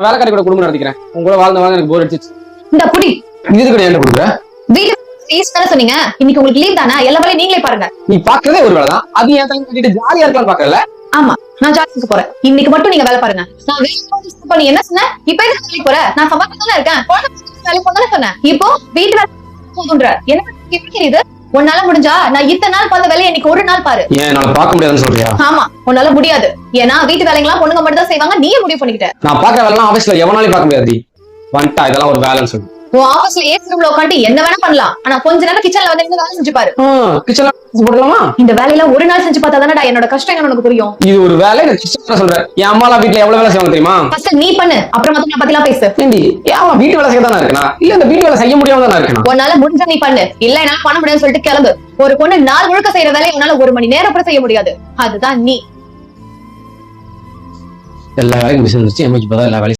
வேலைக்காரி கூட குடும்பம் நடத்திக்கிறேன். உங்களோட வாழ்ந்த எனக்கு போர் அடிச்சிச்சு. இந்த புடி இது கூட என்ன கொடுக்குற? வீட்டு தானே சொன்னீங்க. இன்னைக்கு உங்களுக்கு லீவ் தானே, எல்லா வேலையும் நீங்களே பாருங்க. நீ பாக்குறதே ஒரு வேலை தான். அது என் தங்கி கட்டிட்டு ஜாலியா இருக்கலாம் பாக்கல. ஆமா, நான் ஜாலிக்கு போறேன். இன்னைக்கு மட்டும் நீங்க வேலை பாருங்க. நான் வேலை பண்ணி என்ன சொன்னேன்? இப்ப எதுக்கு வேலைக்கு போற? நான் சம்பாதிச்சுதான் இருக்கேன். வேலைக்கு போதானே சொன்னேன். இப்போ வீட்டு வேலை போதுன்ற என்ன தெரியுது? உன்னால முடிஞ்சா நான் இத்தனை நாள் பார்த்த வேலையை இன்னைக்கு ஒரு நாள் பாரு. ஏன் என்னால பார்க்க முடியாதுன்னு சொல்றியா? ஆமா, உன்னால முடியாது. ஏன்னா வீட்டு வேலைங்கெல்லாம் பொண்ணுங்க மட்டும் தான் செய்வாங்க. நீயே முடிவு பண்ணிக்கிட்ட. நான் பாக்குற வேலை ஆபீஸ்ல எவனாலையும் பார்க்க முடியாது. வந்துட்டா இதெல்லாம் ஒரு வேலைன்னு சொல்லு. உன் ஆபீஸ்ல ஏசி ரூம்ல உட்காந்து என்ன வேணா பண்ணலாம். ஆனா கொஞ்ச நேரம் கிச்சன்ல வந்து இருந்து வேலை செஞ்சு பாரு. கிச்சன்ல போடலாமா? இந்த வேலையில ஒரு நாள் செஞ்சு பார்த்தா தானடா என்னோட கஷ்டம் என்ன உனக்கு புரியும். இது ஒரு வேலை. நான் கிச்சன்ல சொல்றேன். என் அம்மாலாம் வீட்டுல எவ்வளவு வேலை செய்வாங்க தெரியுமா? ஃபர்ஸ்ட் நீ பண்ணு, அப்புறம் மத்தவங்க பத்திலாம் பேசு. ஏண்டி ஏன் வீட்டு வேலை செய்ய தானே இருக்கனா? இல்ல இந்த வீட்டு வேலை செய்ய முடியாம தானே இருக்கனா? உன்னால முடிஞ்சா நீ பண்ணு, இல்ல என்னால பண்ண முடியாதுன்னு சொல்லிட்டு கிளம்பு. ஒரு பொண்ணு நாள் முழுக்க செய்யற வேலையை உன்னால 1 மணி நேரம் கூட செய்ய முடியாது. அதுதான் நீ. எல்லா வேலையும் மிஷின் வச்சு எம்மைக்கு எல்லா வேலையும்